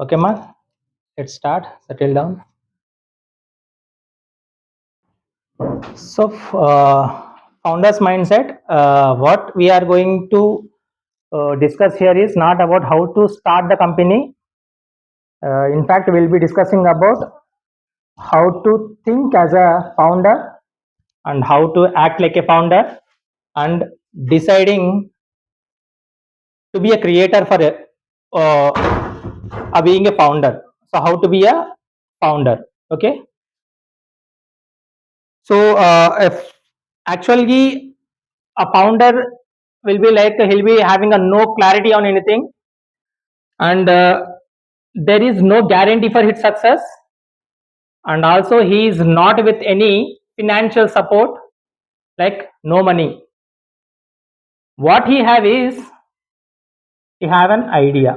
Okay, ma. Let's start. Settle down. So, founders mindset. What we are going to discuss here is not about how to start the company. In fact, we'll be discussing about how to think as a founder and how to act like a founder and deciding to be a creator for being a founder. So, how to be a founder? Okay. So, if actually a founder will be like he'll be having a no clarity on anything, and there is no guarantee for his success, and also he is not with any financial support, like no money. What he have is he have an idea.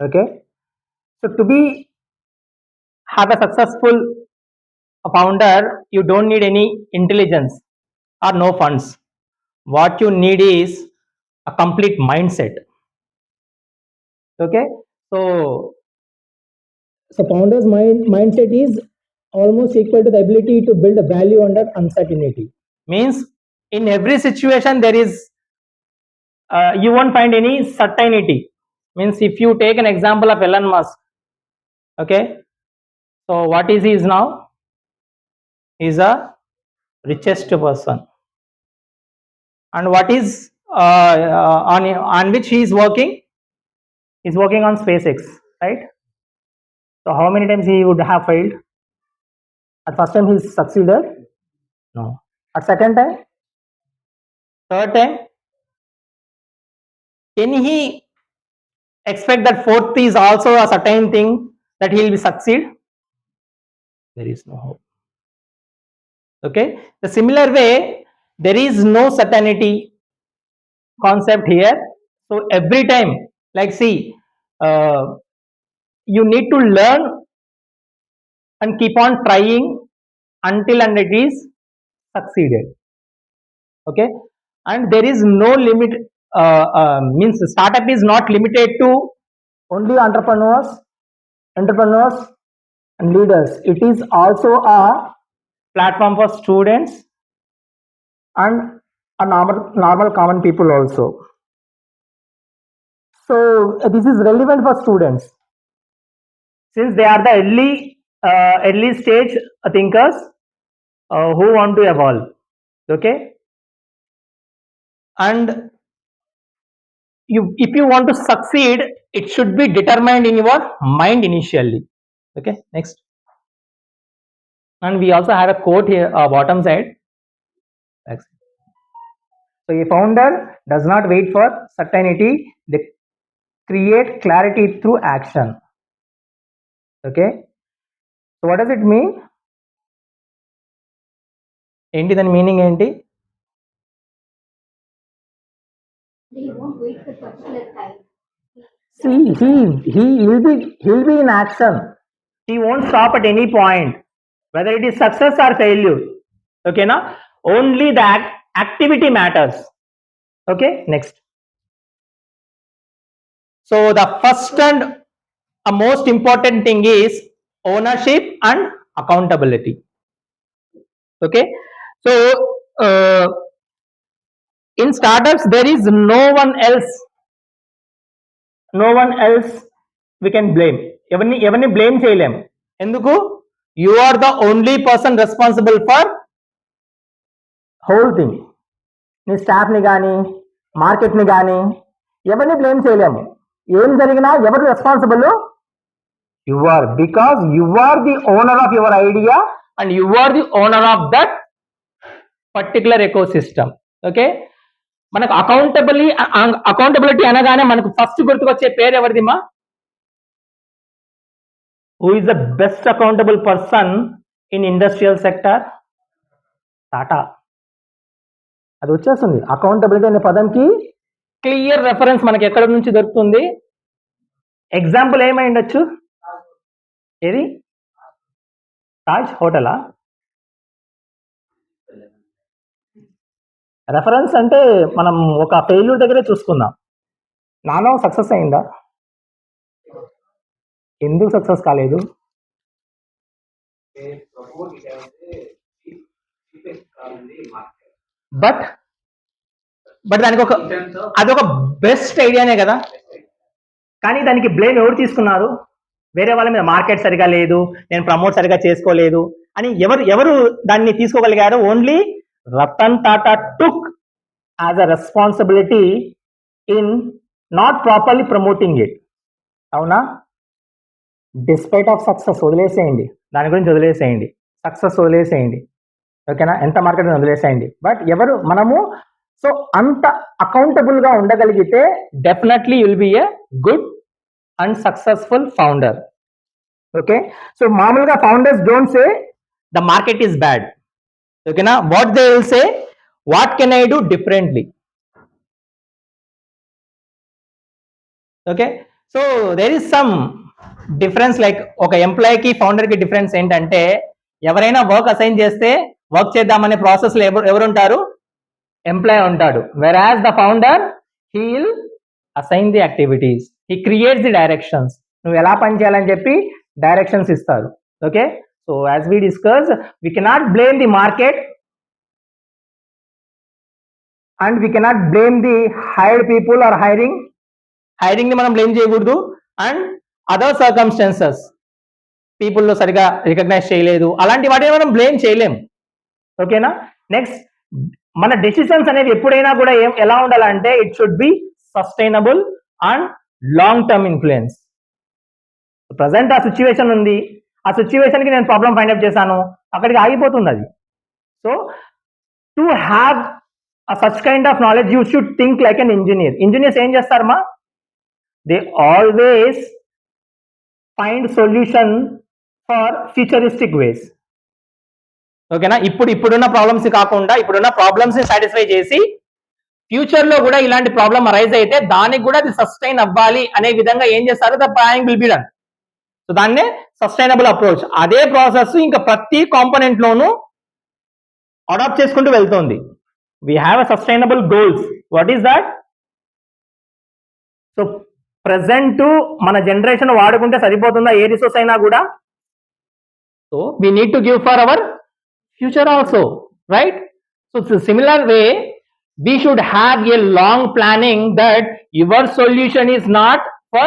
Okay, so to be have a successful founder, you don't need any intelligence or no funds. What you need is a complete mindset. Okay, so founder's mindset is almost equal to the ability to build a value under uncertainty. Means in every situation there is you won't find any certainty. Means if you take an example of Elon Musk, okay, so what is he is now? He's a richest person, and what is on which he is working? He's working on SpaceX, right? So how many times he would have failed? At first time he succeeded, no. At second time, third time, can he expect that fourth is also a certain thing that he will succeed? There is no hope. Okay, the similar way there is no certainty concept here. So every time, like see, you need to learn and keep on trying until and it is succeeded. Okay, and there is no limit. Means startup is not limited to only entrepreneurs and leaders. It is also a platform for students and a normal common people also. So this is relevant for students since they are the early stage thinkers who want to evolve. Okay, and if you want to succeed, it should be determined in your mind initially. Okay, next. And we also have a quote here, bottom side. Next. So a founder does not wait for certainty; they create clarity through action. Okay, so what does it mean? ఏంటి దాని meaning ఏంటి? See, he'll be in action. He won't stop at any point, whether it is success or failure. Okay, na? Only that activity matters. Okay, next. So the first and a most important thing is ownership and accountability. Okay, so in startups there is no one else we can blame. ఎవరిని blame చేయలేం. ఎందుకు? You are the only person responsible for whole thing. నీ స్టాఫ్ని కానీ మార్కెట్ని కానీ ఎవరిని blame చేయలేము. ఏం జరిగినా ఎవరు responsible? You are, because you are the owner of your idea and you are the owner of that particular ecosystem. Okay, మనకు అకౌంటబిలిటీ అనగానే మనకు ఫస్ట్ గుర్తుకొచ్చే పేరు ఎవరిదిమా? Who is the best accountable person in industrial sector? Tata. అది వచ్చేస్తుంది. Accountability అనే పదంకి clear reference మనకి ఎక్కడ నుంచి దొరుకుతుంది? ఎగ్జాంపుల్ ఏమై ఉండొచ్చు? ఏది? తాజ్ హోటలా? రెఫరెన్స్ అంటే మనం ఒక ఫెయిల్యూర్ దగ్గరే చూసుకుందాం. నానో సక్సెస్ అయిందా? ఎందుకు సక్సెస్ కాలేదు? బట్ దానికి అదొక బెస్ట్ ఐడియానే కదా, కానీ దానికి బ్లేమ్ ఎవరు తీసుకున్నారు? వేరే వాళ్ళ మీద, మార్కెట్ సరిగా లేదు, నేను ప్రమోట్ సరిగా చేసుకోలేదు అని ఎవరు దాన్ని తీసుకోగలిగారు? Only Ratan Tata took as a responsibility in not properly promoting it. అవునా? డిస్పైట్ ఆఫ్ సక్సెస్ వదిలేసేయండి, దాని గురించి వదిలేసేయండి, సక్సెస్ వదిలేసేయండి, ఓకేనా, ఎంత మార్కెట్ వదిలేసేయండి. బట్ మనము సో అంత అకౌంటబుల్ గా ఉండగలిగితే definitely will be a good and successful founder. Okay, so మామూలుగా founders don't say the market is bad, ఓకేనా, what they will say, what can I do differently. Okay, so there is some difference, like ఒక ఎంప్లాయీకి ఫౌండర్కి difference ఏంటంటే, ఎవరైనా work assign చేస్తే work చేద్దామనే ప్రాసెస్లో ఎవరుంటారు? ఎంప్లాయీ ఉంటాడు. Whereas the founder, he will assign the activities, he creates the directions. నువ్వు ఎలా పని చేయాలని చెప్పి డైరెక్షన్స్ ఇస్తారు. Okay, so as we discuss, we cannot blame the market and we cannot blame the hired people or hiring ని మనం blame చేయకూడదు. And other circumstances, పీపుల్లో సరిగా రికగ్నైజ్ చేయలేదు, అలాంటి వాటిని మనం బ్లేమ్ చేయలేము. ఓకేనా? నెక్స్ట్, మన డెసిషన్స్ అనేవి ఎప్పుడైనా కూడా ఎలా ఉండాలంటే, it should be sustainable and long term influence. Present ఆ సిచ్యువేషన్ ఉంది, ఆ సిచ్యువేషన్ కి నేను ప్రాబ్లం ఫైండ్ అవుట్ చేశాను, అక్కడికి ఆగిపోతుంది అది. So to have such kind of knowledge, you should think like an engineer. Engineers ఏం చేస్తారమ్మా? They always find solution for futuristic ways. ఓకేనా? ఇప్పుడున్న ప్రాబ్లమ్స్ కాకుండా ఇప్పుడున్న ప్రాబ్లమ్స్ ని సాటిస్ఫై చేసి ఫ్యూచర్ లో కూడా ఇలాంటి ప్రాబ్లం అరైజ్ అయితే దానికి కూడా అది సస్టైన్ అవ్వాలి అనే విధంగా ఏం చేస్తారు? The planning will be done. So దాన్నే సస్టైనబుల్ అప్రోచ్. అదే ప్రాసెస్ ఇంకా ప్రతి కాంపోనెంట్ లోనూ అడాప్ట్ చేసుకుంటూ వెళ్తుంది. We have a sustainable goals. What is that? So present మన జనరేషన్ వాడుకుంటే సరిపోతుందా ఏ రిసోర్స్ అయినా కూడా? So we need to give for hour future also, right? So it's a similar way, we should have a long planning that your solution is not for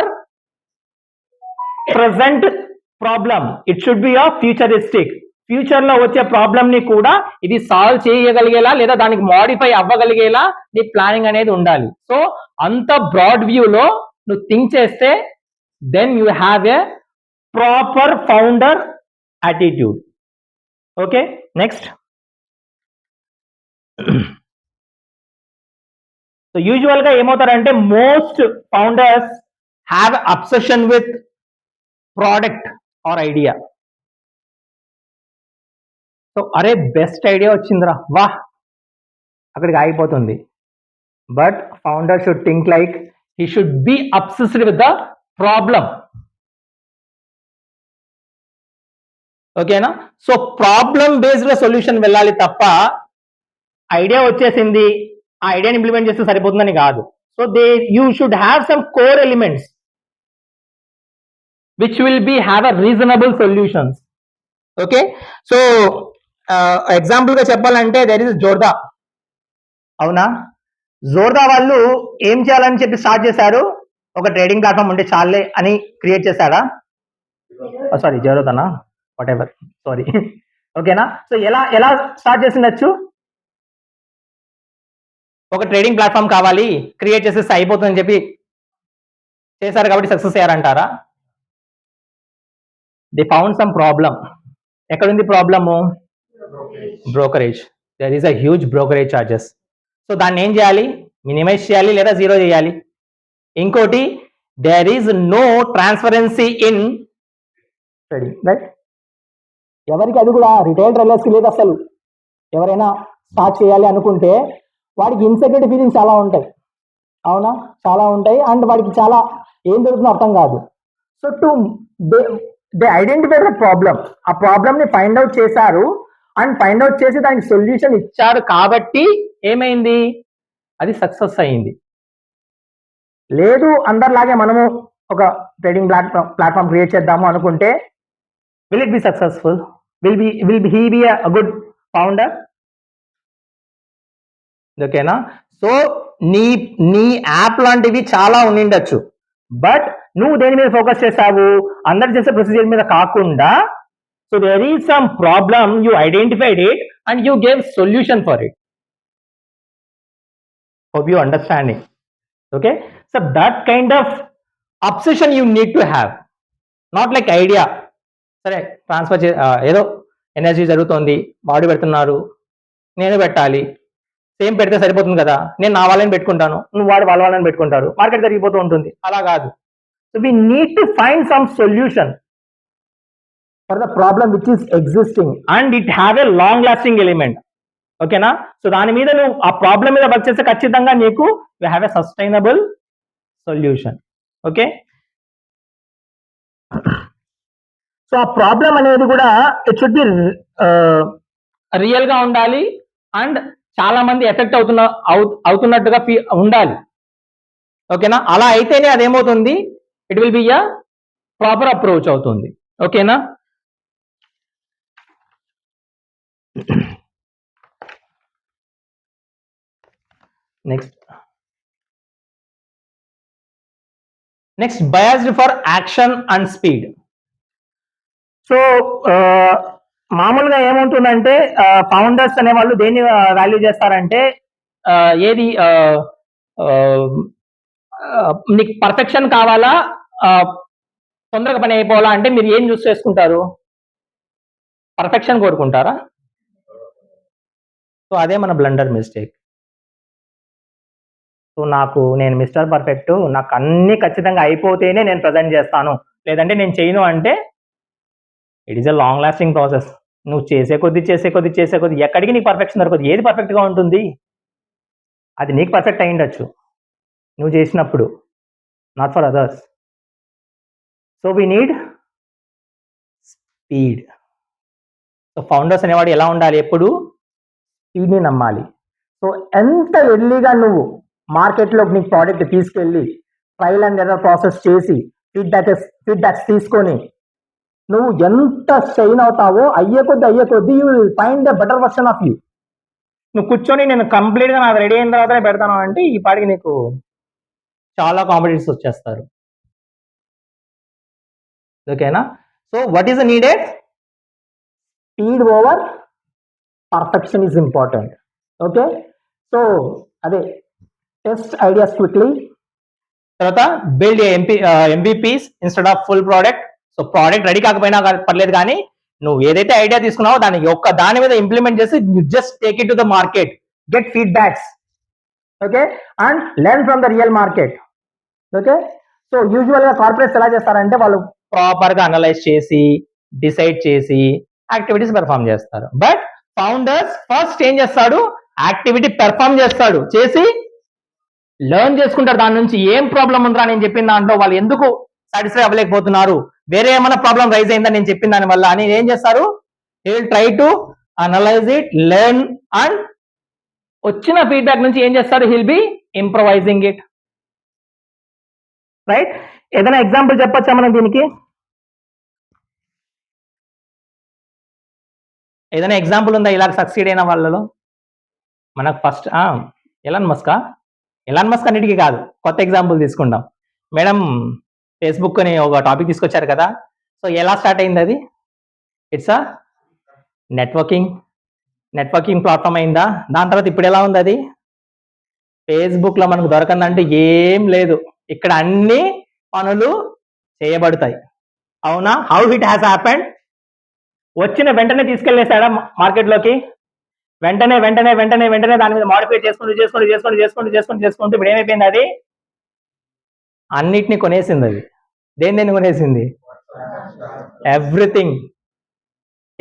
present problem, it should be a futuristic. Future లో వచ్చే problem ని కూడా ఇది solve చేయగలిగేలా లేదా దానికి modify అవ్వగలిగేలా నీ planning అనేది ఉండాలి. సో అంత బ్రాడ్ వ్యూలో నువ్వు థింక్ చేస్తే then you have a proper founder attitude. Okay, next. So usual గా ఏమవుతారంటే, most founders have obsession with product or idea. So అరే బెస్ట్ ఐడియా వచ్చిందిరా, వాహ్, అక్కడికి ఆగిపోతుంది. But founder should think like he should be obsessed with the problem. ఓకేనా? So problem based solution వెళ్ళాలి తప్ప ఐడియా వచ్చేసింది ఆ ఐడియాని ఇంప్లిమెంట్ చేస్తే సరిపోతుందని కాదు. So you should have some core elements which will be have a reasonable solutions. Okay, so example గా చెప్పాలంటే దెర్ ఇస్ జోర్దా. అవునా? జోర్దా వాళ్ళు ఏం చేయాలని చెప్పి స్టార్ట్ చేశారు? ఒక ట్రేడింగ్ ప్లాట్ఫామ్ ఉంటే చాలే అని క్రియేట్ చేశారా? సారీ, జోర్దానా, వాట్ ఎవర్, సారీ. ఓకేనా? సో ఎలా స్టార్ట్ చేసిండొచ్చు? ఒక ట్రేడింగ్ ప్లాట్ఫామ్ కావాలి, క్రియేట్ చేసేస్తే అయిపోతుందని చెప్పి చేశారు కాబట్టి సక్సెస్ అయ్యారంటారా? They found some problem. ఎక్కడుంది problem? Brokerage. There is a huge brokerage charges. So దాన్ని ఏం చేయాలి? మినిమైజ్ చేయాలి లేదా జీరో చేయాలి. ఇంకోటి, there is no transparency in trading, right? ఎవరికి అది కూడా రిటైల్ ట్రేడర్స్కి లేదు అసలు. ఎవరైనా స్టార్ట్ చేయాలి అనుకుంటే వాడికి ఇన్సెక్యూరిటీ ఫీలింగ్స్ చాలా ఉంటాయి. అవునా? చాలా ఉంటాయి. అండ్ వాడికి చాలా ఏం జరుగుతుందో అర్థం కాదు. So they identify the problem. ఆ ప్రాబ్లమ్ ని ఫైండ్ అవుట్ చేశారు అండ్ ఫైండ్ అవుట్ చేసి దానికి సొల్యూషన్ ఇచ్చారు కాబట్టి ఏమైంది? అది సక్సెస్ అయింది. లేదు అందరిలాగే మనము ఒక ట్రేడింగ్ ప్లాట్ఫామ్ క్రియేట్ చేద్దాము అనుకుంటే will it be successful? Will he be a good founder? ఓకేనా? సో నీ నీ యాప్ లాంటివి చాలా ఉండిండొచ్చు, బట్ నువ్వు దేని మీద ఫోకస్ చేసావు? అందరు చేసే ప్రొసీజర్ మీద కాకుండా, so there is some problem, you identified it and you gave solution for it. Hope you understanding. Okay, so that kind of obsession you need to have, not like idea. సరే transfer ఏదో energy జరుగుతోంది, body పెడుతున్నారు, నేను పెట్టాలి, same పెడితే సరిపోతుంది కదా, నేను నా వాళ్ళని పెట్టుకుంటాను, నువ్వు వాడు వాళ్ళ వాళ్ళని పెట్టుకుంటారు, మార్కెట్ జరిగిపోతూ ఉంటుంది. అలా కాదు. So we need to find some solution for the problem which is existing and it have a long lasting element. ఓకేనా? సో దాని మీద నువ్వు ఆ ప్రాబ్లం మీద వర్క్ చేస్తే ఖచ్చితంగా నీకు you have a sustainable solution. Okay, so ఆ ప్రాబ్లం అనేది కూడా ఇట్ షుడ్ బి రియల్ గా ఉండాలి అండ్ చాలా మంది ఎఫెక్ట్ అవుతున్నట్టుగా ఉండాలి. ఓకేనా? అలా అయితేనే అదేమవుతుంది, it will be a proper approach అవుతుంది. ఓకేనా? Next biased for action and speed. So మామూలుగా ఏముంటుందంటే ఫౌండర్స్ అనే వాళ్ళు దేన్ని వాల్యూ చేస్తారంటే, ఏది నీకు పర్ఫెక్షన్ కావాలా, తొందరగా పని అయిపోవాలా అంటే మీరు ఏం చూస్ చేసుకుంటారు? పర్ఫెక్షన్ కోరుకుంటారా? సో అదే మన బ్లండర్ మిస్టేక్. సో నేను మిస్టర్ పర్ఫెక్ట్, నాకు అన్ని ఖచ్చితంగా అయిపోతేనే నేను ప్రజెంట్ చేస్తాను, లేదంటే నేను చేయను అంటే it is a long lasting process. నువ్వు చేసే కొద్ది ఎక్కడికి నీకు పర్ఫెక్షన్ దొరకదు. ఏది పర్ఫెక్ట్గా ఉంటుంది? అది నీకు పర్ఫెక్ట్ అయ్యిండొచ్చు నువ్వు చేసినప్పుడు, not for others. So we need speed. So founders అనేవాడు ఎలా ఉండాలి? ఎప్పుడు స్పీడ్ని నమ్మాలి. సో ఎంత ఎర్లీగా నువ్వు మార్కెట్లోకి నీకు ప్రోడక్ట్ తీసుకెళ్ళి ట్రయల్ అండ్ ఎర్రర్ ప్రాసెస్ చేసి ఫీడ్బ్యాక్స్ తీసుకొని నువ్వు ఎంత షైన్ అవుతావో అయ్యే కొద్ది you will find the better version of you. నువ్వు కూర్చొని నేను కంప్లీట్గా నాకు రెడీ అయిన తర్వాతనే పెడతాను అంటే ఈ పాటికి నీకు చాలా కాంపిటీటర్స్ వచ్చేస్తారు. ఓకేనా? So what is needed? Speed over perfection is important. Okay, so అదే టెస్ట్ ఐడియాస్ క్విక్లీ, తర్వాత build MVPs instead of full product. So product ready కాకపోయినా పర్లేదు, కానీ నువ్వు ఏదైతే ఐడియా తీసుకున్నావో దాని మీద ఇంప్లిమెంట్ చేసి just take it to the market, get feedbacks. Okay, and learn from the real market. Okay, so usual గా కార్పొరేట్స్ ఎలా చేస్తారంటే వాళ్ళు ప్రాపర్ గా అనలైజ్ చేసి డిసైడ్ చేసి యాక్టివిటీస్ పెర్ఫామ్ చేస్తారు. బట్ ఫౌండర్స్ ఫస్ట్ ఏం చేస్తాడు? యాక్టివిటీ పెర్ఫామ్ చేస్తాడు, చేసి లెర్న్ చేసుకుంటారు దాని నుంచి ఏం ప్రాబ్లం ఉందా నేను చెప్పిన దాంట్లో, వాళ్ళు ఎందుకు సాటిస్ఫై అవ్వలేకపోతున్నారు, వేరే ఏమైనా ప్రాబ్లం రైజ్ అయిందా నేను చెప్పిన దాని వల్ల అని ఏం చేస్తారు? They will try to analyze it, learn, and వచ్చిన ఫీడ్బ్యాక్ నుంచి ఏం చేస్తారు? He'll be improvising it. Right? ఏదైనా ఎగ్జాంపుల్ చెప్పొచ్చా మనం దీనికి? ఏదైనా ఎగ్జాంపుల్ ఉందా ఇలా సక్సీడ్ అయిన వాళ్ళలో? మనకు ఫస్ట్ ఎలాన్ మస్క్ అన్నిటికీ కాదు, కొత్త ఎగ్జాంపుల్ తీసుకుంటాం. మేడం ఫేస్బుక్ అని ఒక టాపిక్ తీసుకొచ్చారు కదా, సో ఎలా స్టార్ట్ అయింది అది? ఇట్స్ అ నెట్వర్కింగ్ ప్లాట్ఫామ్ అయిందా? దాని తర్వాత ఇప్పుడు ఎలా ఉంది అది? ఫేస్బుక్ లో మనకు దొరకందంటే ఏం లేదు, ఇక్కడ అన్ని పనులు చేయబడతాయి. అవునా? How it has happened? వచ్చిన వెంటనే తీసుకెళ్లేసాడా మార్కెట్లోకి? వెంటనే దాని మీద మాడిఫై చేసుకుంటూ ఇప్పుడు ఏమైపోయింది? అది అన్నిటినీ కొనేసింది. అది దేన్ని కొనేసింది? ఎవ్రీథింగ్.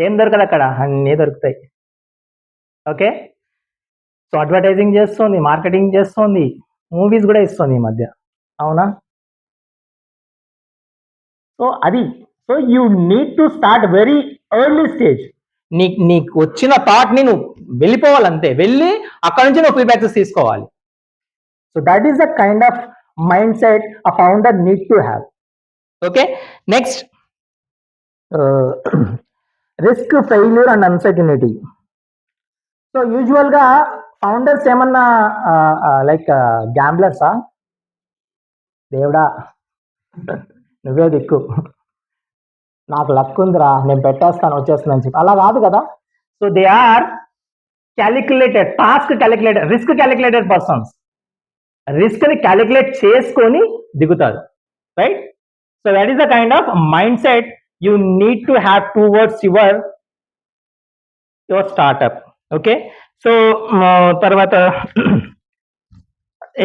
ఏం దొరకదు అక్కడ, అన్నీ దొరుకుతాయి. ఓకే, సో అడ్వర్టైజింగ్ చేస్తుంది, మార్కెటింగ్ చేస్తుంది, మూవీస్ కూడా ఇస్తుంది ఈ మధ్య. అవునా? సో అది, so you need to start very early stage. నీకు వచ్చిన థాట్ని నువ్వు వెళ్ళిపోవాలంతే, వెళ్ళి అక్కడ నుంచి నువ్వు ఫీడ్బ్యాక్స్ తీసుకోవాలి. So that is the kind of mind set a founder need to have. Okay, next risk, failure and uncertainty. So usual గా ఫౌండర్స్ ఏమన్నా లైక్ గ్యాంబ్లర్సా? దేవుడా నువ్వే దిక్కు, నాకు లక్ ఉందిరా, నేను పెట్టేస్తాను వచ్చేస్తుందని చెప్పి అలా కాదు కదా. So they are calculated, task calculated, risk calculated persons. Risk ని క్యాలిక్యులేట్ చేసుకొని దిగుతారు, right? So that is the kind of mind set you need to have towards your startup. Okay, so తర్వాత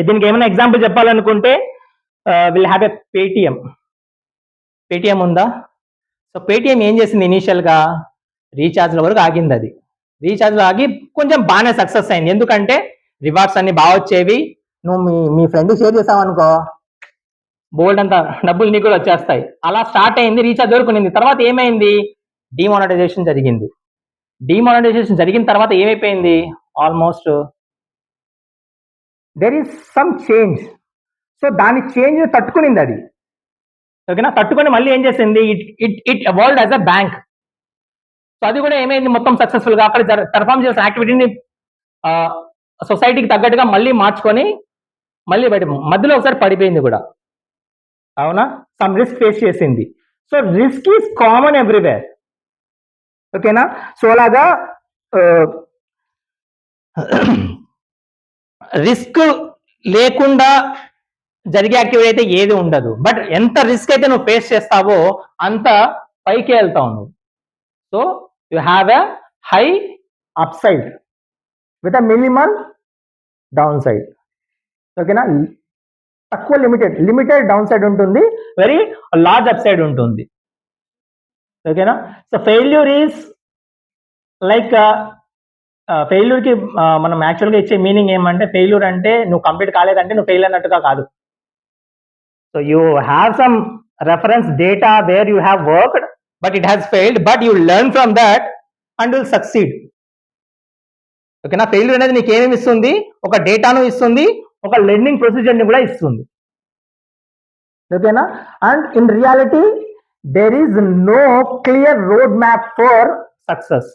దీనికి ఏమైనా ఎగ్జాంపుల్ చెప్పాలనుకుంటే will have a Paytm. Paytm ఉందా? So Paytm ఏం చేసింది, ఇనీషియల్గా రీఛార్జ్ల వరకు ఆగింది. అది రీఛార్జ్లో ఆగి కొంచెం బాగానే సక్సెస్ అయింది, ఎందుకంటే రివార్డ్స్ అన్ని బాగా వచ్చేవి. నువ్వు మీ ఫ్రెండ్కి షేర్ చేసావు అనుకో, బోల్డ్ అంత డబ్బులు నీకు కూడా వచ్చేస్తాయి. అలా స్టార్ట్ అయింది, రీఛార్జ్ వరకు ఉన్నింది. తర్వాత ఏమైంది, డిమానిటైజేషన్ జరిగింది. డిమానిటైజేషన్ జరిగిన తర్వాత ఏమైపోయింది, almost there is some change. So దాని చేంజ్ తట్టుకునింది అది, ఓకేనా? తట్టుకొని మళ్ళీ ఏం చేసింది, it evolved as a bank. So అది కూడా ఏమైంది, మొత్తం సక్సెస్ఫుల్ గా అక్కడ పర్ఫామ్ చేసిన యాక్టివిటీని సొసైటీకి తగ్గట్టుగా మళ్ళీ మార్చుకొని మళ్ళీ బయట మధ్యలో ఒకసారి పడిపోయింది కూడా, అవునా? సమ్ రిస్క్ ఫేస్ చేసింది. So risk is common everywhere, ఓకేనా? సో అలాగా రిస్క్ లేకుండా జరిగే యాక్టివిటీ అయితే ఏది ఉండదు. బట్ ఎంత రిస్క్ అయితే నువ్వు ఫేస్ చేస్తావో అంత పైకి వెళ్తావు నువ్వు. So you have a high up side with a minimal down side, ఓకేనా? తక్కువ లిమిటెడ్ డౌన్ సైడ్ ఉంటుంది, వెరీ లార్జ్ అప్ సైడ్ ఉంటుంది, ఓకేనా? సో ఫెయిల్యూర్ ఈజ్ లైక్ ఫెయిల్యూర్కి మనం యాక్చువల్గా ఇచ్చే మీనింగ్ ఏమంటే, ఫెయిల్యూర్ అంటే నువ్వు కంప్లీట్ కాలేదంటే నువ్వు ఫెయిల్ అన్నట్టుగా కాదు. So you have some reference data where you have worked but it has failed, but you learn from that and will succeed, ఓకేనా? ఫెయిల్యూర్ అనేది నీకు ఏమేమి ఇస్తుంది, ఒక డేటాను ఇస్తుంది, ఒక లెర్నింగ్ ప్రొసీజర్ని కూడా ఇస్తుంది, ఓకేనా? And in reality there is no clear road map for success,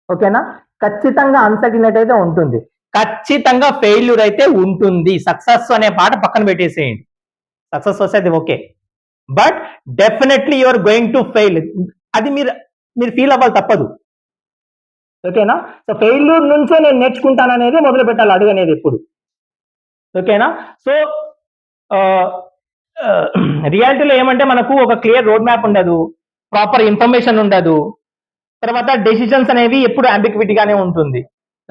ఓకేనా? ఖచ్చితంగా అన్సర్టినిటీ అయితే ఉంటుంది, ఖచ్చితంగా ఫెయిల్యూర్ అయితే ఉంటుంది. సక్సెస్ అనే పాట పక్కన పెట్టేసేయండి, సక్సెస్ వస్తే okay, but definitely you are going to fail. అది మీరు ఫీల్ అవ్వాలి, తప్పదు, ఓకేనా? సో ఫెయిల్యూర్ నుంచే నేను నేర్చుకుంటాను అనేది మొదలు పెట్టాలి అడుగు అనేది ఎప్పుడు, ఓకేనా? సో రియాలిటీలో ఏమంటే మనకు ఒక క్లియర్ రోడ్ మ్యాప్ ఉండదు, ప్రాపర్ ఇన్ఫర్మేషన్ ఉండదు, తర్వాత డెసిషన్స్ అనేవి ఎప్పుడు అంబిక్విటీగానే ఉంటుంది,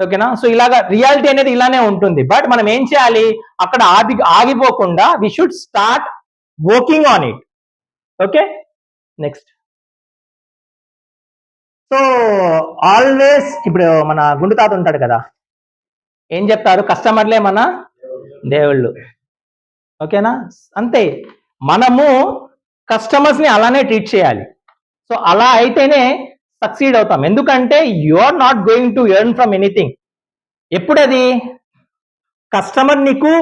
ఓకేనా? సో ఇలాగా రియాలిటీ అనేది ఇలానే ఉంటుంది. బట్ మనం ఏం చేయాలి, అక్కడ ఆగిపోకుండా we should start working on it, okay? Next, so always ఇప్పుడు మన గుండు తాత ఉంటాడు కదా, ఏం చెప్తారు, కస్టమర్లే మన దేవుళ్ళు, ఓకేనా? అంతే, మనము కస్టమర్స్ ని అలానే ట్రీట్ చేయాలి. సో అలా అయితేనే సక్సీడ్ అవుతాం, ఎందుకంటే you are not going to earn from anything. ఎప్పుడు అది కస్టమర్ నీకు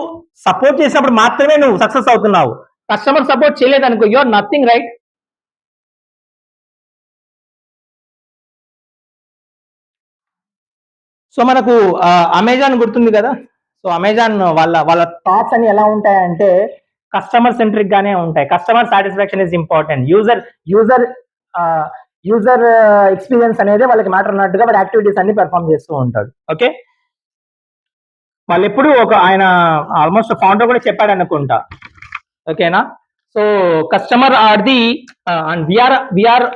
సపోర్ట్ చేసినప్పుడు మాత్రమే నువ్వు సక్సెస్ అవుతున్నావు. కస్టమర్ సపోర్ట్ చేయలేదనుకో, you are nothing, right? So మనకు అమెజాన్ గుర్తుంది కదా. సో అమెజాన్ వాళ్ళ థాట్స్ అని ఎలా ఉంటాయంటే కస్టమర్ సెంట్రిక్ గానే ఉంటాయి. Customer satisfaction is important, user experience అనేది వాళ్ళకి మ్యాటర్ అన్నట్టుగా వాడు యాక్టివిటీస్ అన్ని పెర్ఫామ్ చేస్తూ ఉంటాడు, ఓకే? వాళ్ళు ఎప్పుడు ఆయన ఆల్మోస్ట్ ఫౌండర్ కూడా చెప్పాడు అనుకుంటా, ఓకేనా? So customer are the and we're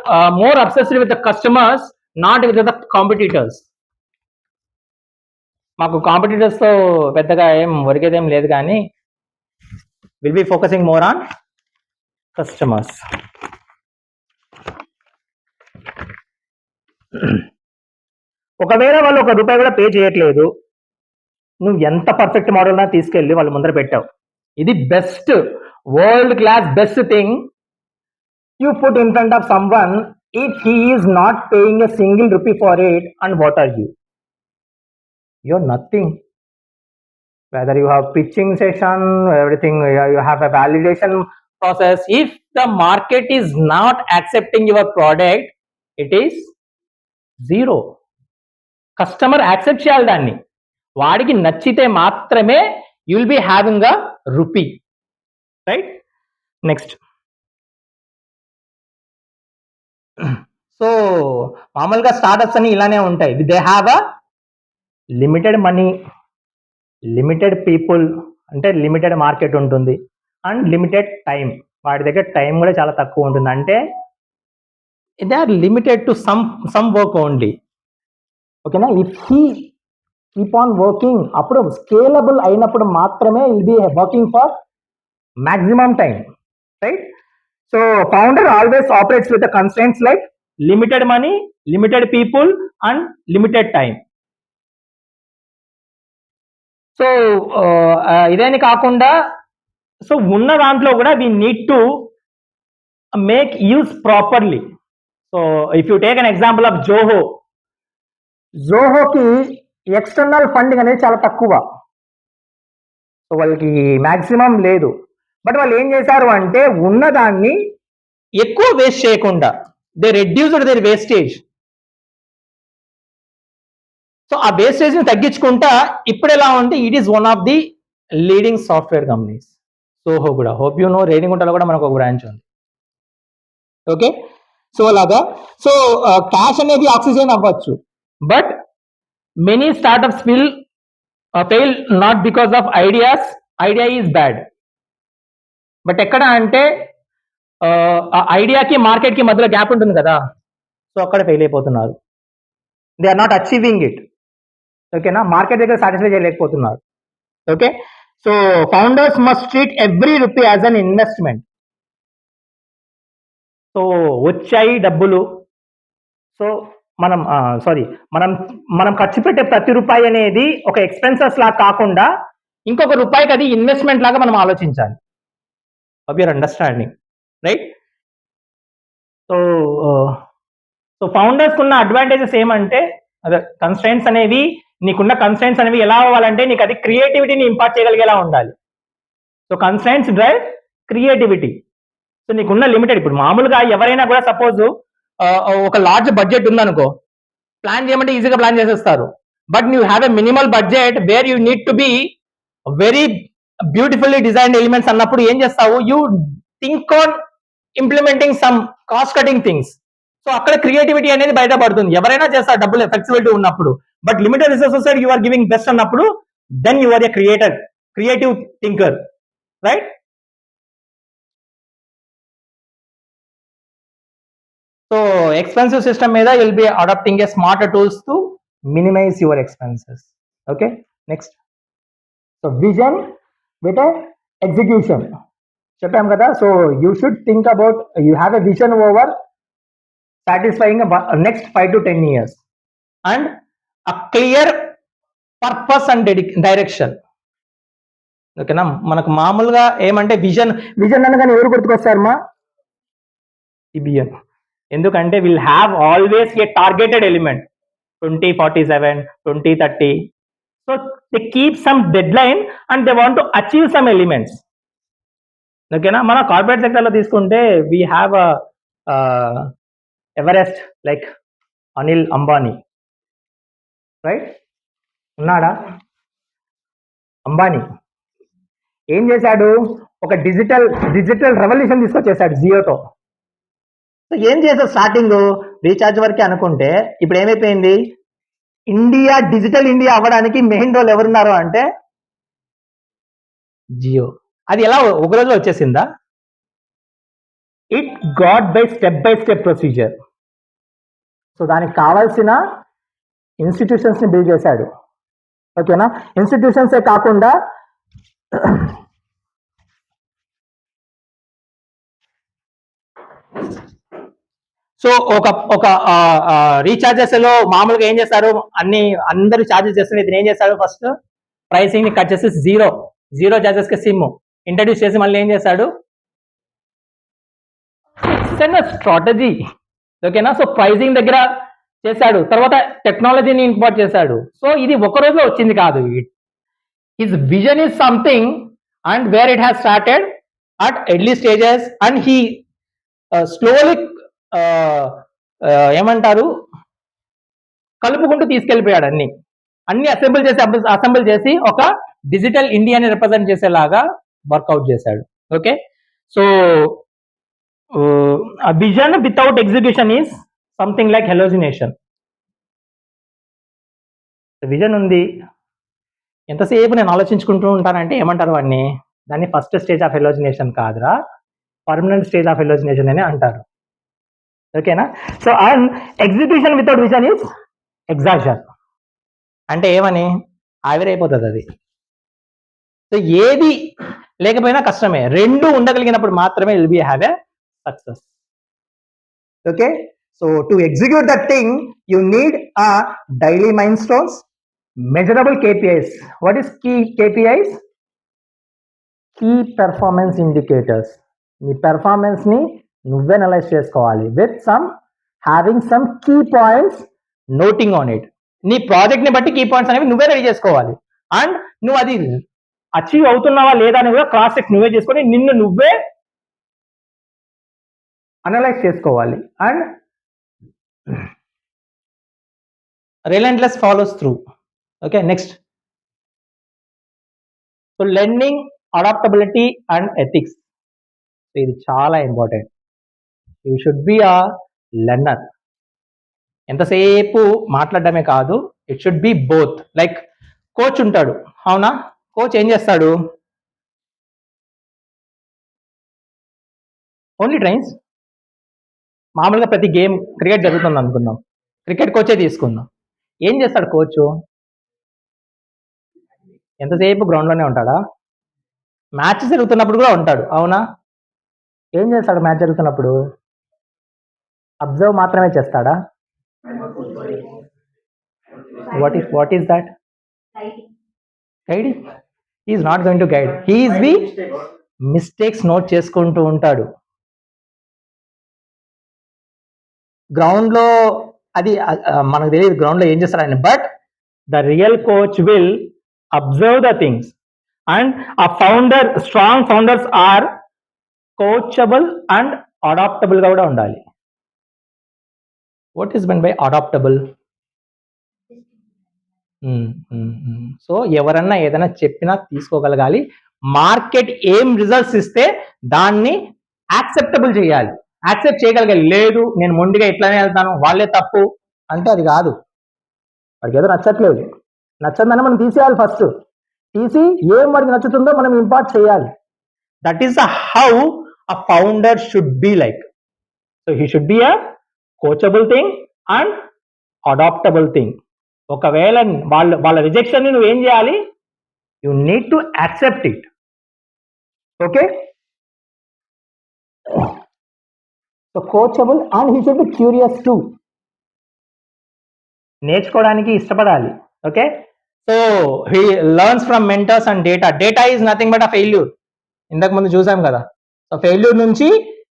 more obsessed with the customers, not with the competitors. మాకు కాంపిటీటర్స్ తో పెద్దగా ఏం ఒరిగేదేం లేదు, కానీ will be focusing more on customers. ఒకవేళ వాళ్ళు ₹1 కూడా పే చేయట్లేదు, నువ్వు ఎంత పర్ఫెక్ట్ మోడల్ నా తీసుకెళ్ళి వాళ్ళు ముందర పెట్టావు, ఇది best, world class best thing you put in front of someone, if he is not paying a single rupee for it, and what are you? You're nothing. whether you have pitching session, everything, you have a validation process. If the market is not accepting your product, it is zero. Customer accept చేయాలి దాన్ని, వాడికి నచ్చితే మాత్రమే you will be having a rupee, right. Next, so మామూలుగా startups అని ఇలానే ఉంటాయి. They have a limited money, limited people, అంటే లిమిటెడ్ మార్కెట్ ఉంటుంది, అండ్ లిమిటెడ్ టైం. వాడి దగ్గర టైం కూడా చాలా తక్కువ ఉంటుంది. అంటే they are limited to some work only. ఓకేనా? If he keep on working, అప్పుడు స్కేలబుల్ అయినప్పుడు మాత్రమే will be working for maximum time, right? So founder always operates with the constraints like limited money, limited people, and limited time. So ఇదేని కాకుండా, so ఉన్న దాంట్లో కూడా we need to make use properly. సో if you take an example of జోహోకి external funding అనేది చాలా తక్కువ, సో వాళ్ళకి మ్యాక్సిమం లేదు. బట్ వాళ్ళు ఏం చేశారు అంటే ఉన్నదాన్ని ఎక్కువ వేస్ట్ చేయకుండా they reduced their wastage. So ఆ వేస్టేజ్ ని తగ్గించుకుంటా ఇప్పుడు ఎలా ఉంది, it is one of the leading software companies. Zoho కూడా, హోప్ యూ నో, రేణిగుంటలో కూడా మనకు ఒక బ్రాంచ్ ఉంది. ఓకే, సో అలాగా. సో క్యాష్ అనేది ఆక్సిజన్ అవ్వచ్చు, but many startups will fail not because of idea is bad. But ఎక్కడ అంటే ఐడియాకి మార్కెట్కి మధ్యలో గ్యాప్ ఉంటుంది కదా, సో అక్కడ ఫెయిల్ అయిపోతున్నారు. They are not achieving it. ఓకేనా? మార్కెట్ దగ్గర సాటిస్ఫై చేయలేకపోతున్నారు. Okay, so founders must treat every rupee as an investment. So వచ్చాయి డబ్బులు, సో మనం ఖర్చు పెట్టే ప్రతి రూపాయి అనేది ఒక ఎక్స్పెన్సెస్ లాగా కాకుండా ఇంకొక రూపాయికి అది ఇన్వెస్ట్మెంట్ లాగా మనం ఆలోచించాలి. of your understanding, right? So founders కున్న అడ్వాంటేజెస్ ఏమంటే, అదే కన్స్ట్రైంట్స్ అనేవి, నీకున్న కన్స్ట్రైంట్స్ అనేవి ఎలా అవ్వాలంటే నీకు అది క్రియేటివిటీని ఇంపార్ట్ చేయగలిగేలా ఉండాలి. So constraints drive creativity. So నీకున్న లిమిటెడ్, ఇప్పుడు మామూలుగా ఎవరైనా కూడా సపోజ్ ఒక లార్జ్ బడ్జెట్ ఉందనుకో, ప్లాన్ చేయమంటే ఈజీగా ప్లాన్ చేసేస్తారు. But you have a minimal budget where you need to be very beautifully designed elements అన్నప్పుడు ఏం చేస్తావు, you think on implementing some cost cutting things. So అక్కడ క్రియేటివిటీ అనేది బయటపడుతుంది. ఎవరైనా చేస్తారు డబ్బులు ఫ్లెక్సిబిలిటీ ఉన్నప్పుడు, but limited resources you are giving best అన్నప్పుడు then you are a creative thinker, right? So expensive system మీద will be adapting a smarter tools to minimize your expenses. Okay, next. So vision with execution చెప్పాం కదా. So you should think about, you have a vision over satisfying next 5 to 10 years and a clear purpose and direction. ఓకేనా? మనకు మామూలుగా ఏమంటే vision అనగానే ఎవరు గుర్తుకొస్తారమ్మా? CBN. ఎందుకంటే will have always a targeted element 2047, 2030. So they keep some deadline and they want to achieve some elements. ఓకేనా? మన corporate సెక్టర్లో తీసుకుంటే we have Everest like Anil Ambani, right? ఉన్నాడా? అంబానీ ఏం చేశాడు? ఒక డిజిటల్ రెవల్యూషన్ తీసుకొచ్చేసాడు జియోతో. సో ఏం చేశాడు? స్టార్టింగ్ రీఛార్జ్ వరకే అనుకుంటే ఇప్పుడు ఏమైపోయింది? ఇండియా డిజిటల్ ఇండియా అవ్వడానికి మెయిన్ రోల్ ఎవరున్నారు అంటే జియో. అది ఎలా ఒక రోజులో వచ్చేసిందా? It got by step procedure. So దానికి కావాల్సిన ఇన్స్టిట్యూషన్స్ ని బిల్డ్ చేశాడు. ఓకేనా? ఇన్స్టిట్యూషన్సే కాకుండా సో ఒక రీఛార్జెస్ లో మామూలుగా ఏం చేస్తారు, అందరూ ఛార్జెస్ చేస్తున్నారు. ఇది ఏం చేస్తాడు? ఫస్ట్ ప్రైసింగ్ ని కట్ చేసి జీరో చార్జెస్ కి సిమ్ ఇంట్రడ్యూస్ చేసి మళ్ళీ ఏం చేశాడు? స్ట్రాటజీ. ఓకేనా? సో ప్రైసింగ్ దగ్గర చేశాడు, తర్వాత టెక్నాలజీని ఇంపోర్ట్ చేశాడు. సో ఇది ఒక రోజులో వచ్చింది కాదు. His vision is something, and where it has started at early stages, and he slowly ఏమంటారు కలుపుకుంటూ తీసుకెళ్ళిపోయాడు అన్ని అసెంబుల్ చేసి ఒక డిజిటల్ ఇండియాని రిప్రజెంట్ చేసేలాగా వర్కౌట్ చేశాడు. Okay, so vision without execution is something like halogenation. Vision ఉంది, ఎంతసేపు నేను ఆలోచించుకుంటూ ఉంటానంటే ఏమంటారు వాడిని, దాన్ని ఫస్ట్ స్టేజ్ ఆఫ్ హెలోజినేషన్ కాదురా, పర్మనెంట్ స్టేజ్ ఆఫ్ హెలోజినేషన్ అని అంటారు. ఓకేనా? So and execution without vision is exhaustion. అంటే ఏమని, ఆవిరైపోతుంది అది. సో ఏది లేకపోయినా కష్టమే, రెండు ఉండగలిగినప్పుడు మాత్రమే will be have a success. Okay, so to execute that thing you need a daily milestones, measurable KPIs. What is key KPIs? Key performance indicators. నీ పెర్ఫార్మెన్స్ ని నువ్వే అనలైజ్ చేసుకోవాలి with having some key points noting on it. నీ project ని బట్టి key points అనేవి నువ్వే ready చేసుకోవాలి. అండ్ నువ్వు అది అచీవ్ అవుతున్నావా లేదా అని కూడా క్రాస్ చెక్ నువ్వే చేసుకొని నిన్ను నువ్వే అనలైజ్ చేసుకోవాలి. And relentless follows through. Okay, next. So learning, adaptability and ethics. So ఇది చాలా important. You should be a learner. ఎంతసేపు మాట్లాడడమే కాదు, it should be both. Like coach ఉంటాడు, అవునా? కోచ్ ఏం చేస్తాడు? Only trains. మామూలుగా ప్రతి గేమ్, క్రికెట్ జరుగుతుంది అనుకుందాం, క్రికెట్ కోచే తీసుకుందాం. ఏం చేస్తాడు కోచ్? ఎంతసేపు గ్రౌండ్లోనే ఉంటాడా? మ్యాచ్ జరుగుతున్నప్పుడు కూడా ఉంటాడు, అవునా? ఏం చేస్తాడు మ్యాచ్ జరుగుతున్నప్పుడు? అబ్జర్వ్ మాత్రమే చేస్తాడా? What is that? Guiding. He is not going to guide, he is be mistakes note చేసుకుంటూ ఉంటాడు. గ్రౌండ్ లో అది మనకు తెలియదు గ్రౌండ్ లో ఏం చేస్తారని, but the real coach will observe the things. And ఆ strong founders are coachable and adaptable గా కూడా ఉండాలి. What is mean by adaptable? So ఎవరన్నా ఏదైనా చెప్పినా తీసుకోగలగాలి. మార్కెట్ ఏం రిజల్ట్స్ ఇస్తే దాన్ని యాక్సెప్టబుల్ చేయాలి, యాక్సెప్ట్ చేయగలగాలి. లేదు నేను మొండిగా ఇట్లానే వెళ్తాను, వాళ్ళే తప్పు అంటే అది కాదు. వాడికి ఏదో నచ్చట్లేదు, నచ్చదని మనం తీసేయాలి. ఫస్ట్ తీసి ఏం వాడికి నచ్చుతుందో మనం ఇంపార్ట్ చేయాలి. That is how a founder should be like. So he should be a coachable thing and adaptable thing. ఒకవేళ వాళ్ళ రిజెక్షన్ ని నువ్వేం చేయాలి? You need to accept it. Okay, so coachable and he should be curious to. నేర్చుకోవడానికి ఇష్టపడాలి. Okay, so he learns from mentors and data is nothing but a failure. ఇంతకు ముందు చూసాం కదా. సో ఫెయిల్యూర్ నుంచి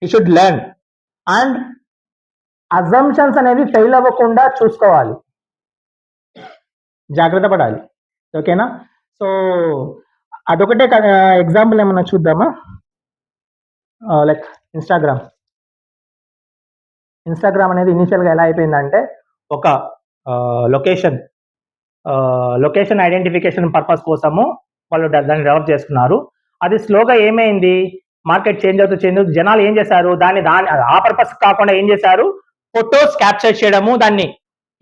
he should learn. And assumptions అనేవి fail అవ్వకుండా చూసుకోవాలి, జాగ్రత్త పడాలి. ఓకేనా? సో అదొకటే ఎగ్జాంపుల్ ఏమన్నా చూద్దామా? లైక్ ఇన్స్టాగ్రామ్ అనేది ఇనిషియల్గా ఎలా అయిపోయిందంటే ఒక లొకేషన్ ఐడెంటిఫికేషన్ పర్పస్ కోసము వాళ్ళు దాన్ని డెవలప్ చేసుకున్నారు. అది స్లోగా ఏమైంది, మార్కెట్ చేంజ్ అవుతూ జనాలు ఏం చేశారు, దాన్ని ఆ పర్పస్ కాకుండా ఏం చేశారు, ఫొటోస్ క్యాప్చర్ చేయడము, దాన్ని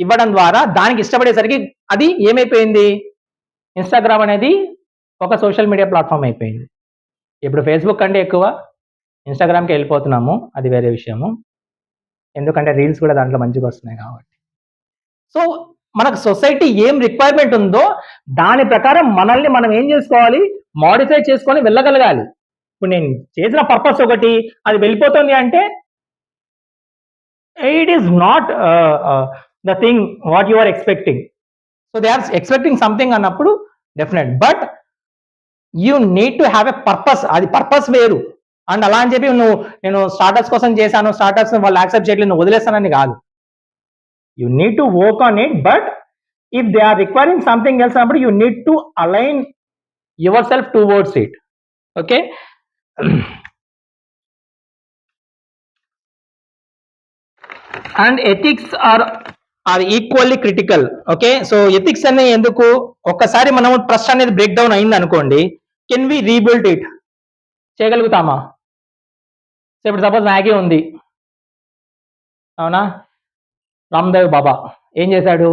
ఇవ్వడం ద్వారా దానికి ఇష్టపడేసరికి అది ఏమైపోయింది, ఇన్స్టాగ్రామ్ అనేది ఒక సోషల్ మీడియా ప్లాట్ఫామ్ అయిపోయింది. ఇప్పుడు ఫేస్బుక్ కంటే ఎక్కువ ఇన్స్టాగ్రామ్కి వెళ్ళిపోతున్నాము, అది వేరే విషయము. ఎందుకంటే రీల్స్ కూడా దాంట్లో మంచిగా వస్తున్నాయి కాబట్టి. సో మనకు సొసైటీ ఏం రిక్వైర్మెంట్ ఉందో దాని ప్రకారం మనల్ని మనం ఏం చేసుకోవాలి, మాడిఫై చేసుకొని వెళ్ళగలగాలి. ఇప్పుడు నేను చేసిన పర్పస్ ఒకటి, అది వెళ్ళిపోతుంది అంటే it is not the thing what you are expecting. So they are expecting something అన్నప్పుడు definite, but you need to have a purpose. అది పర్పస్ వేరు. అండ్ అలా అని చెప్పి నేను స్టార్టప్స్ కోసం చేశాను, స్టార్టప్స్ వాళ్ళు యాక్సెప్ట్ చేయట్లేదు, నువ్వు వదిలేస్తానని కాదు. You need to work on it, but if they are requiring something else అన్నప్పుడు you need to align yourself towards it. Okay. And ethics are equally critical. Okay, so ethics అనే ఎందుకు, ఒక్కసారి మనం ట్రస్ట్ అనేది బ్రేక్ డౌన్ అయింది అనుకోండి, can we rebuild it, చేయగలుగుతామా? So ఇప్పుడు సపోజ్ మ్యాగీ ఉంది, అవునా, రామ్దేవ్ బాబా ఏం చేశాడు,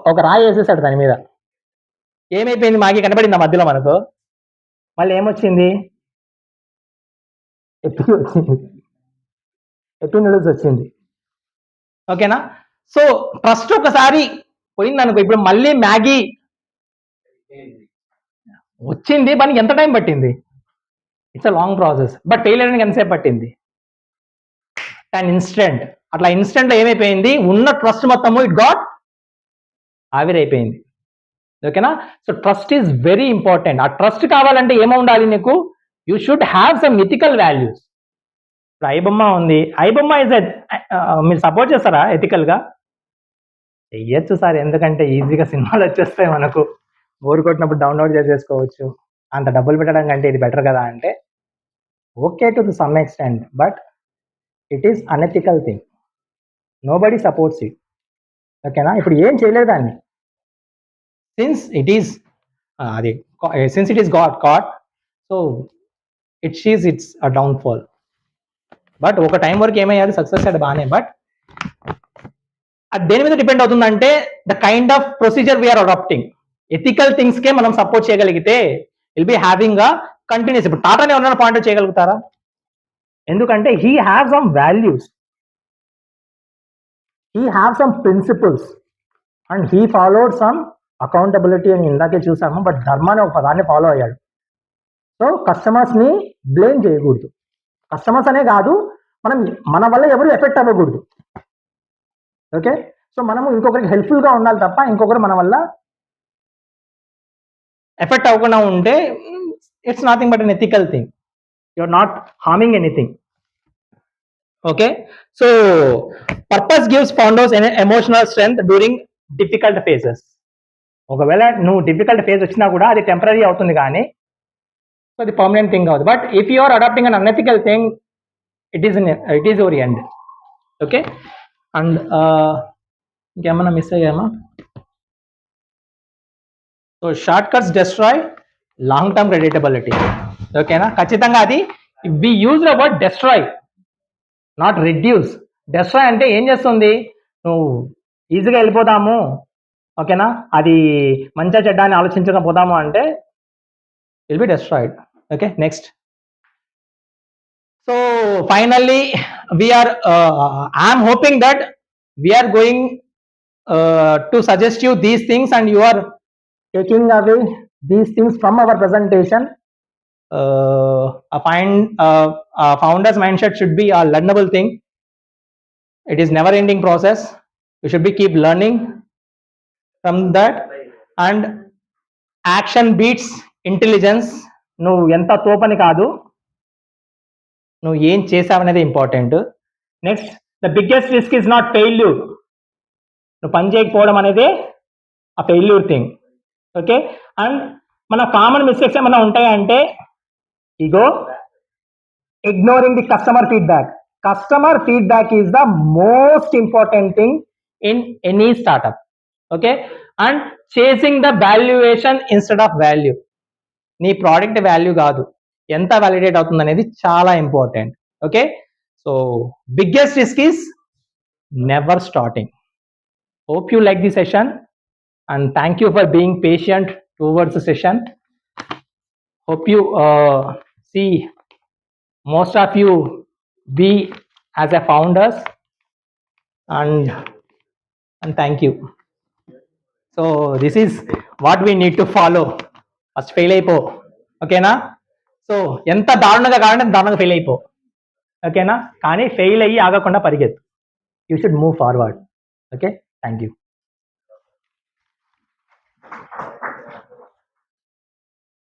ఒక రాయి వేసేసాడు దాని మీద, ఏమైపోయింది, మ్యాగీ కనబడిందా మధ్యలో మనకు? మళ్ళీ ఏమొచ్చింది? ఎప్పి నూడిల్స్ వచ్చింది. ఓకేనా? సో ట్రస్ట్ ఒకసారి పోయింది అనుకో, ఇప్పుడు మళ్ళీ మ్యాగీ వచ్చింది, మనకి ఎంత టైం పట్టింది? It's a long process. But fail అయ్యడానికి ఎంతసేపు పట్టింది? And instant. అట్లా ఇన్స్టెంట్ లో ఏమైపోయింది, ఉన్న ట్రస్ట్ మొత్తము ఇట్ గాట్ ఆవిరైపోయింది. ఓకేనా? So trust is very important. ఆ ట్రస్ట్ కావాలంటే ఏమో ఉండాలి నీకు, you should have some ethical values. ఇప్పుడు ఐబొమ్మ ఉంది, ఐబొమ్మ ఇస్ మీరు సపోర్ట్ చేస్తారా ఎథికల్ గా? చెయ్యొచ్చు సార్, ఎందుకంటే ఈజీగా సినిమాలు వచ్చేస్తాయి మనకు, బోర్ కొట్టినప్పుడు డౌన్లోడ్ చేసేసుకోవచ్చు, అంత డబ్బులు పెట్టడం కంటే ఇది బెటర్ కదా అంటే okay to some extent, but it is unethical thing, nobody supports it. ఓకేనా? ఇప్పుడు ఏం చేయలేదు దాన్ని, సిన్స్ ఇట్ ఈస్ అది since it is got caught, so it's a downfall. But ఒక టైం వరకు ఏమయ్యాడు, సక్సెస్ అయ్యాడు బాగానే, బట్ అది దేని మీద డిపెండ్ అవుతుందంటే the kind of procedure we are adapting. Ethical things కే మనం సపోర్ట్ చేయగలిగితే will be having a continuous. ఇప్పుడు టాటాని ఎవరైనా పాయింట్ చేయగలుగుతారా? ఎందుకంటే he have some values, he have some principles, and he followed some accountability అని ఇందాకే చూసాము, బట్ ధర్మాన్ని ఒక పదాన్ని ఫాలో అయ్యాడు. సో కస్టమర్స్ ని బ్లేమ్ చేయకూడదు, కస్టమర్స్ అనే కాదు, మన వల్ల ఎవరు ఎఫెక్ట్ అవ్వకూడదు. ఓకే, సో మనము ఇంకొకరికి హెల్ప్ఫుల్ గా ఉండాలి తప్ప ఇంకొకరు మన వల్ల ఎఫెక్ట్ అవ్వకుండా ఉంటే it's nothing but an ethical thing, you are not harming anything. Okay, so purpose gives founders emotional strength during difficult phases. ఒకవేళ నువ్వు డిఫికల్ట్ ఫేజ్ వచ్చినా కూడా అది టెంపరీ అవుతుంది, కానీ సో అది పర్మనెంట్ థింగ్ అవుతుంది. But if you are adapting an unethical thing, it is your end. Okay, and ఇంకేమన్నా మిస్ అయ్యామా? So short cuts destroy long term creditability. ఓకేనా? ఖచ్చితంగా అది we use the word destroy, not reduce. Destroy అంటే ఏం చేస్తుంది, నువ్వు ఈజీగా వెళ్ళిపోదాము, ఓకేనా, అది మంచిగా చెడ్డ అని ఆలోచించక పోదాము అంటే will be destroyed. Okay, next. So finally I'm hoping that we're going to suggest you these things and you are taking away these things from our presentation. A founder's mindset should be a learnable thing. It is never ending process. You should be keep learning from that, and action beats intelligence. నువ్వు ఎంత తోపని కాదు, నువ్వు ఏం చేసావనేది important. Next, the biggest risk is not failure. నువ్వు పని చేయకపోవడం అనేది ఆ ఫెయిల్యూర్ థింగ్. ఓకే, అండ్ మన కామన్ మిస్టేక్స్ ఏమైనా ఉంటాయంటే ego ignoring the customer feedback. Customer feedback is the most important thing in any startup. Okay, and chasing the valuation instead of value. నీ product value కాదు, ఎంత validate అవుతుంది అనేది చాలా important. Okay, so biggest risk is never starting. Hope you like the session, and thank you for being patient towards the session. Hope you see most of you be as a founders, and thank you. So this is what we need to follow. First fail అయిపో, ఓకేనా? So ఎంత దారుణంగా కావాలంటే దారుణంగా fail అయిపో, ఓకేనా? కానీ fail అయ్యి ఆగకుండా పరిగెత్తు. You should move forward. Okay, thank you.